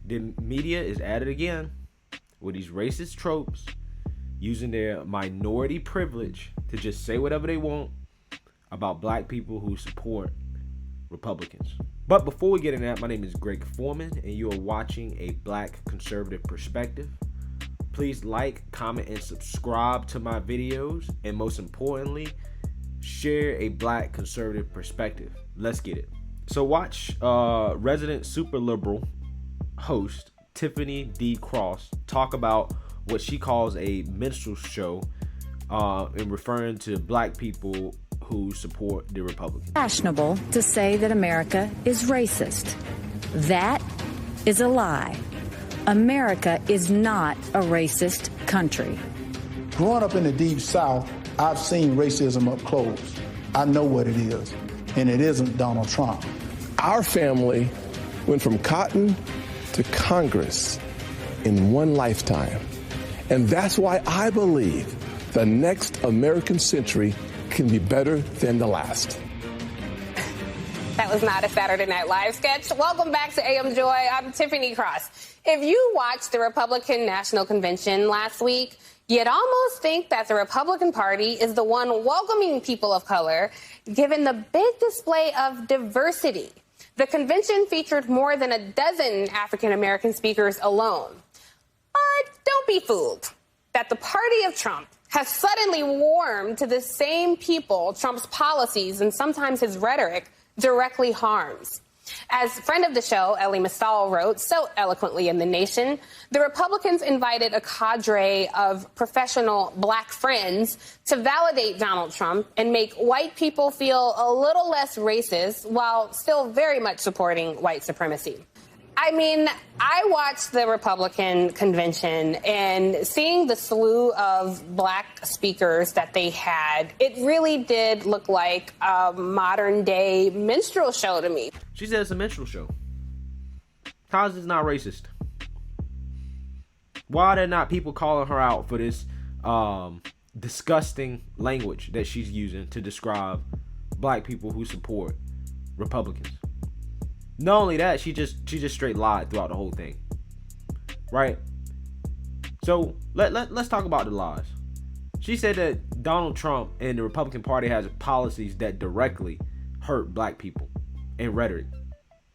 the media is at it again with these racist tropes, using their minority privilege to just say whatever they want about black people who support Republicans. But before we get into that, my name is Greg Foreman, and you are watching A Black Conservative Perspective. Please like, comment, and subscribe to my videos, and most importantly, share a black conservative perspective. Let's get it. So watch resident super liberal host Tiffany D Cross talk about what she calls a minstrel show in referring to black people who support the Republicans. Fashionable to say that America is racist. That is a lie. America is not a racist country. Growing up in the Deep South, I've seen racism up close. I know what it is, and it isn't Donald Trump. Our family went from cotton to Congress in one lifetime. And that's why I believe the next American century can be better than the last. That was not a Saturday Night Live sketch. Welcome back to AM Joy. I'm Tiffany Cross. If you watched the Republican National Convention last week, you'd almost think that the Republican Party is the one welcoming people of color, given the big display of diversity. The convention featured more than a dozen African-American speakers alone. But don't be fooled that the party of Trump has suddenly warmed to the same people Trump's policies and sometimes his rhetoric directly harms. As friend of the show, Elie Mystal, wrote so eloquently in The Nation, the Republicans invited a cadre of professional black friends to validate Donald Trump and make white people feel a little less racist while still very much supporting white supremacy. I mean, I watched the Republican convention, and seeing the slew of black speakers that they had, it really did look like a modern-day minstrel show to me. She said it's a minstrel show. How is this not racist? Why are there not people calling her out for this disgusting language that she's using to describe black people who support Republicans? Not only that, she just straight lied throughout the whole thing, right? So let's talk about the lies. She said that Donald Trump and the Republican Party has policies that directly hurt black people and rhetoric.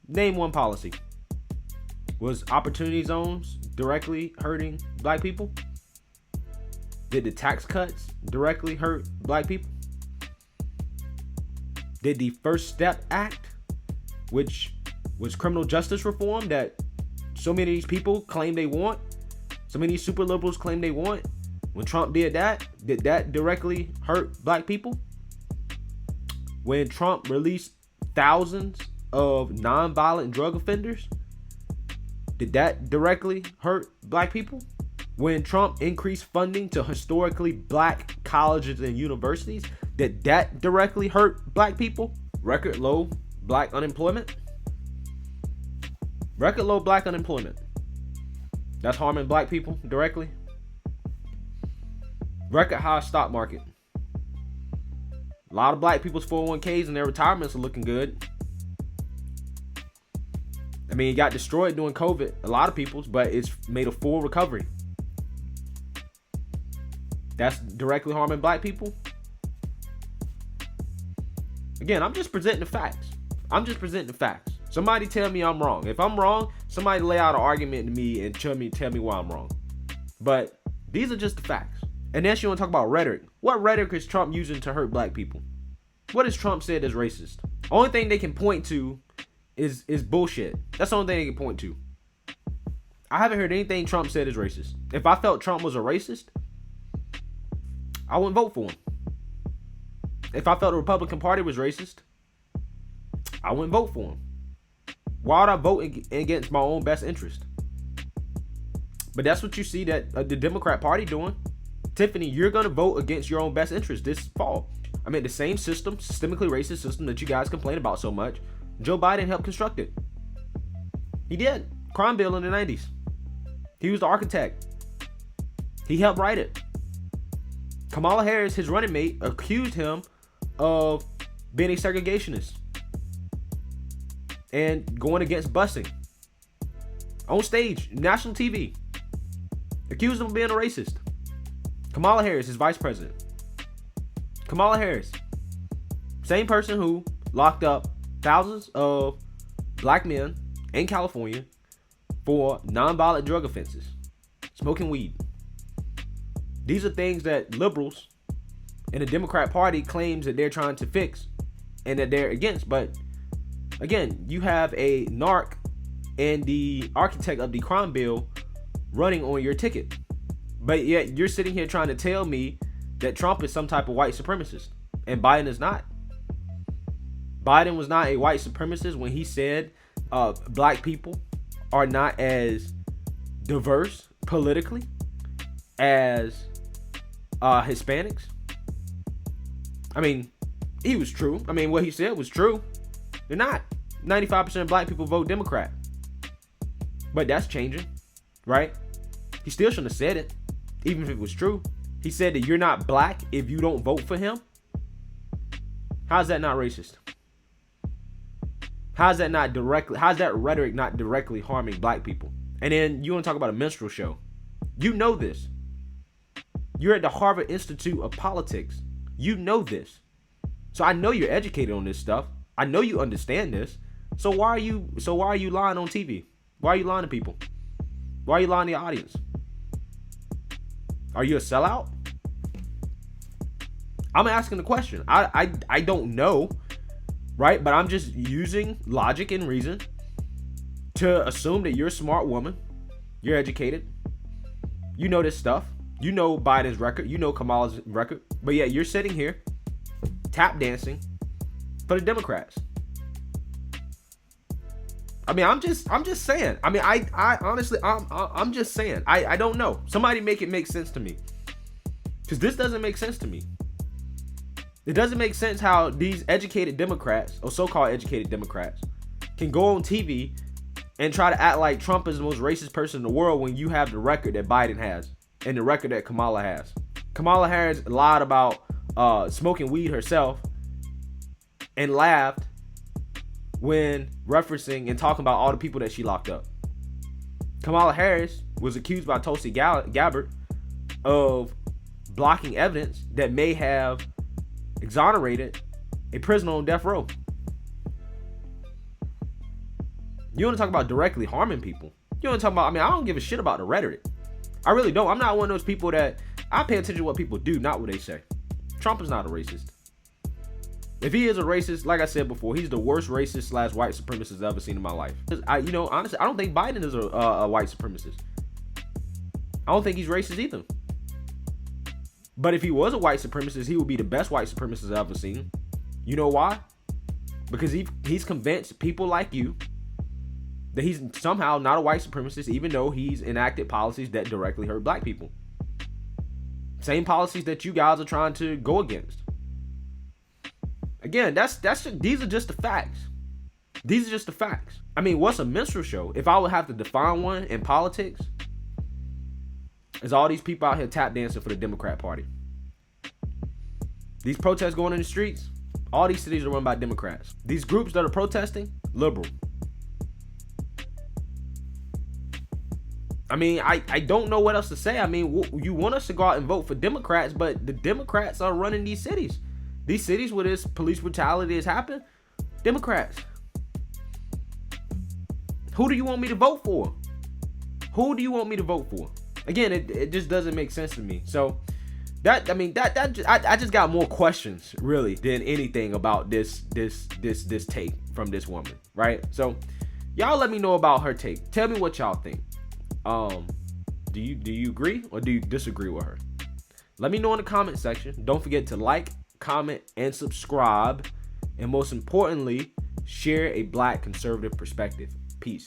Name one policy. Was opportunity zones directly hurting black people? Did the tax cuts directly hurt black people? Did the First Step Act, which was criminal justice reform that so many of these people claim they want, so many super liberals claim they want, when Trump did that directly hurt black people? When Trump released thousands of nonviolent drug offenders, did that directly hurt black people? When Trump increased funding to historically black colleges and universities, did that directly hurt black people? Record low black unemployment? Record low black unemployment. That's harming black people directly. Record high stock market. A lot of black people's 401ks and their retirements are looking good. I mean, it got destroyed during COVID, a lot of people's, but it's made a full recovery. That's directly harming black people. Again, I'm just presenting the facts. Somebody tell me I'm wrong. If I'm wrong, somebody lay out an argument to me and tell me why I'm wrong. But these are just the facts. And then she want to talk about rhetoric. What rhetoric is Trump using to hurt black people? What has Trump said is racist? Only thing they can point to is bullshit. That's the only thing they can point to. I haven't heard anything Trump said is racist. If I felt Trump was a racist, I wouldn't vote for him. If I felt the Republican Party was racist, I wouldn't vote for him. Why would I vote against my own best interest? But that's what you see that the Democrat Party doing. Tiffany, you're going to vote against your own best interest this fall. I mean, the same system, systemically racist system that you guys complain about so much, Joe Biden helped construct it. He did. Crime bill in the 90s. He was the architect. He helped write it. Kamala Harris, his running mate, accused him of being a segregationist and going against busing. on stage, national TV, accused him of being a racist. Kamala Harris, his vice president. Kamala Harris, same person who locked up thousands of black men in California for non-violent drug offenses, smoking weed. These are things that liberals and the Democrat Party claims that they're trying to fix and that they're against. But again, you have a narc and the architect of the crime bill running on your ticket. But yet you're sitting here trying to tell me that Trump is some type of white supremacist and Biden is not. Biden was not a white supremacist when he said black people are not as diverse politically as Hispanics. I mean, he was true. I mean, what he said was true. They're not. 95% of black people vote Democrat. But that's changing, right? He still shouldn't have said it, even if it was true. He said that you're not black if you don't vote for him. How's that not racist? How's that rhetoric not directly harming black people? And then you want to talk about a minstrel show. You know this. You're at the Harvard Institute of Politics. You know this. So I know you're educated on this stuff. I know you understand this. So why are you lying on TV? Why are you lying to people? Why are you lying to the audience? Are you a sellout? I'm asking the question. I don't know, right? But I'm just using logic and reason to assume that you're a smart woman. You're educated. You know this stuff. You know Biden's record. You know Kamala's record. But yet you're sitting here tap dancing for the Democrats. I mean, I'm just saying. I mean, I honestly, I'm just saying. I don't know. Somebody make it make sense to me. Because this doesn't make sense to me. It doesn't make sense how these educated Democrats, or so-called educated Democrats, can go on TV and try to act like Trump is the most racist person in the world when you have the record that Biden has and the record that Kamala has. Kamala Harris lied about smoking weed herself and laughed when referencing and talking about all the people that she locked up. Kamala Harris was accused by Tulsi Gabbard of blocking evidence that may have exonerated a prisoner on death row. You want to talk about directly harming people? You want to talk about, I mean, I don't give a shit about the rhetoric. I really don't. I'm not one of those people that, I pay attention to what people do, not what they say. Trump is not a racist. If he is a racist, like I said before, he's the worst racist / white supremacist I've ever seen in my life. Honestly, I don't think Biden is a white supremacist. I don't think he's racist either. But if he was a white supremacist, he would be the best white supremacist I've ever seen. You know why? Because he's convinced people like you that he's somehow not a white supremacist, even though he's enacted policies that directly hurt black people. Same policies that you guys are trying to go against. Again, these are just the facts. These are just the facts. I mean, what's a minstrel show? If I would have to define one in politics, is all these people out here tap dancing for the Democrat Party. These protests going in the streets, all these cities are run by Democrats. These groups that are protesting, liberal. I mean, I don't know what else to say. I mean, you want us to go out and vote for Democrats, but the Democrats are running these cities. These cities where this police brutality has happened, Democrats. Who do you want me to vote for? Who do you want me to vote for? Again, it just doesn't make sense to me. So I just got more questions really than anything about this take from this woman, right? So y'all let me know about her take. Tell me what y'all think. Do you agree or do you disagree with her? Let me know in the comment section. Don't forget to like, comment, and subscribe. And most importantly, share a black conservative perspective. Peace.